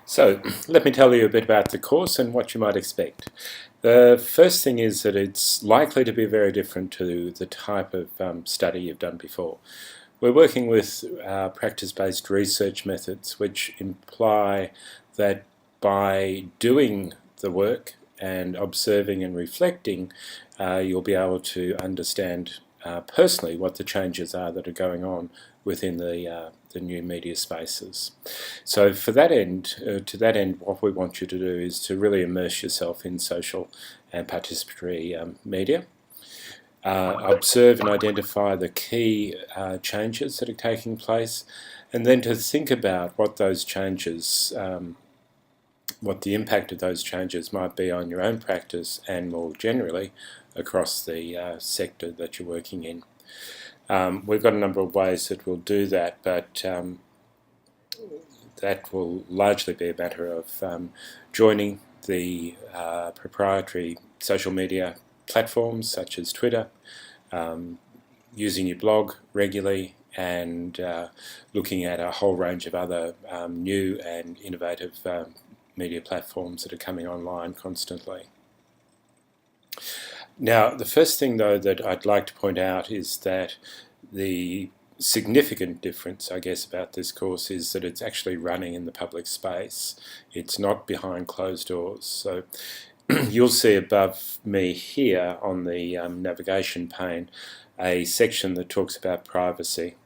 So let me tell you a bit about the course and what you might expect. The first thing is that it's likely to be very different to the type of study you've done before. We're working with practice-based research methods, which imply that by doing the work and observing and reflecting, you'll be able to understand personally what the changes are that are going on within the new media spaces. So for that end, to that end, what we want you to do is to really immerse yourself in social and participatory media. Observe and identify the key changes that are taking place, and then to think about what those changes, what the impact of those changes might be on your own practice and more generally across the sector that you're working in. We've got a number of ways that we'll do that, but that will largely be a matter of joining the proprietary social media platforms such as Twitter, using your blog regularly, and looking at a whole range of other new and innovative media platforms that are coming online constantly. Now, the first thing though that I'd like to point out is that the significant difference, I guess, about this course is that it's actually running in the public space. It's not behind closed doors. So you'll see above me here on the navigation pane a section that talks about privacy.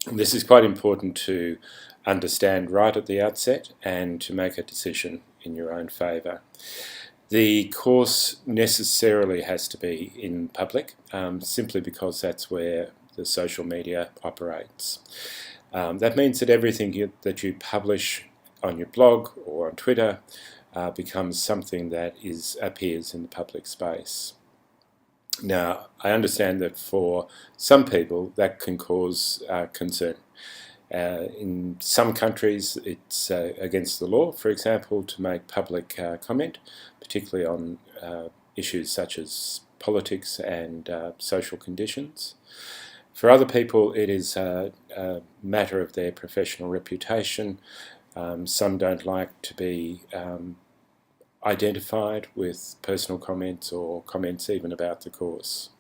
And this is quite important to understand right at the outset and to make a decision in your own favour. The course necessarily has to be in public, simply because that's where the social media operates. That means that everything that you publish on your blog or on Twitter becomes something that appears in the public space. Now, I understand that for some people that can cause concern. In some countries it's against the law, for example, to make public comment, particularly on issues such as politics and social conditions. For other people it is a matter of their professional reputation. Some don't like to be identified with personal comments or comments even about the course.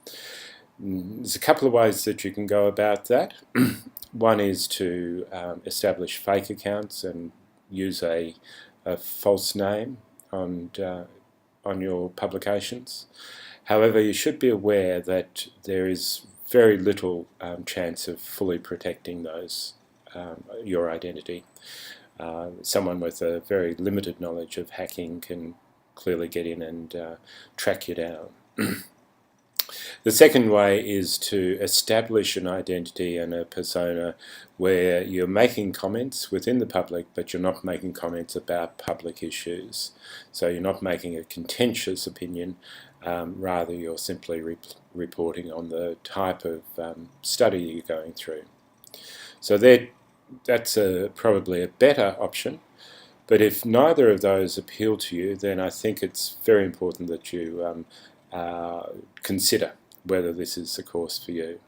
There's a couple of ways that you can go about that. One is to establish fake accounts and use a false name on your publications. However, you should be aware that there is very little chance of fully protecting your identity. Someone with a very limited knowledge of hacking can clearly get in and track you down. The second way is to establish an identity and a persona where you're making comments within the public, but you're not making comments about public issues. So you're not making a contentious opinion, rather you're simply reporting on the type of study you're going through. So that's probably a better option. But if neither of those appeal to you, then I think it's very important that you consider whether this is the course for you.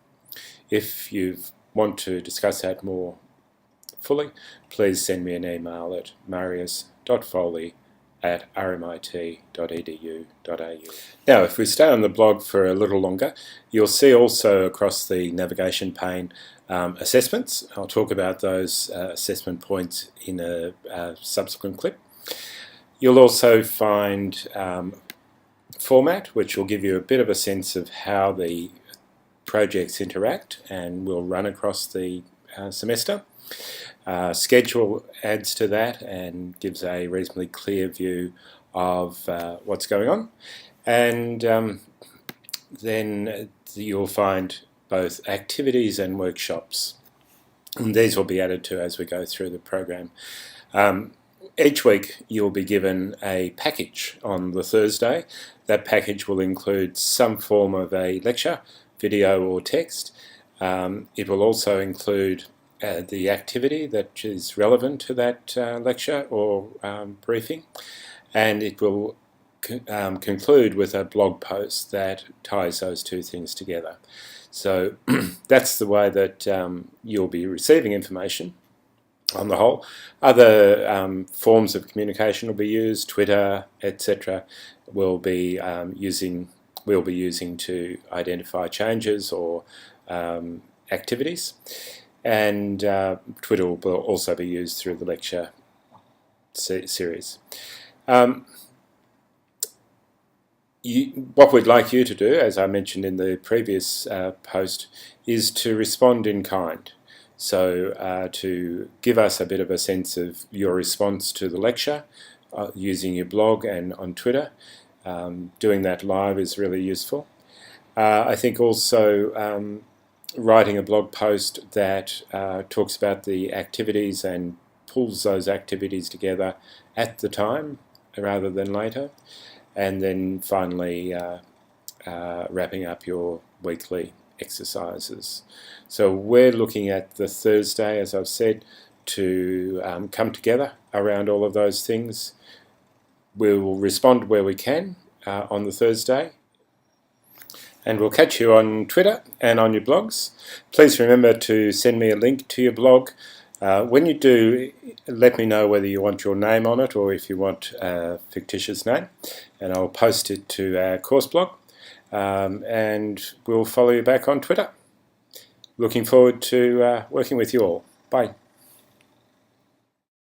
If you want to discuss that more fully, please send me an email at marius.foley@rmit.edu.au. Now, if we stay on the blog for a little longer, you'll see also across the navigation pane assessments. I'll talk about those assessment points in a subsequent clip. You'll also find format, which will give you a bit of a sense of how the projects interact and will run across the semester. Schedule adds to that and gives a reasonably clear view of what's going on. And then you'll find both activities and workshops. And these will be added to as we go through the program. Each week you'll be given a package on the Thursday. That package will include some form of a lecture, video or text. It will also include the activity that is relevant to that lecture or briefing, and it will conclude with a blog post that ties those two things together. So that's the way that you'll be receiving information. on the whole. Other forms of communication will be used, Twitter, etc. We'll be using to identify changes or activities, and Twitter will also be used through the lecture series. What we'd like you to do, as I mentioned in the previous post, is to respond in kind. So to give us a bit of a sense of your response to the lecture using your blog and on Twitter. Doing that live is really useful. I think also writing a blog post that talks about the activities and pulls those activities together at the time rather than later. And then finally wrapping up your weekly exercises. So we're looking at the Thursday, as I've said, to come together around all of those things. We will respond where we can on the Thursday, and we'll catch you on Twitter and on your blogs. Please remember to send me a link to your blog. When you do, let me know whether you want your name on it or if you want a fictitious name, and I'll post it to our course blog, and we'll follow you back on Twitter. Looking forward to working with you all. Bye.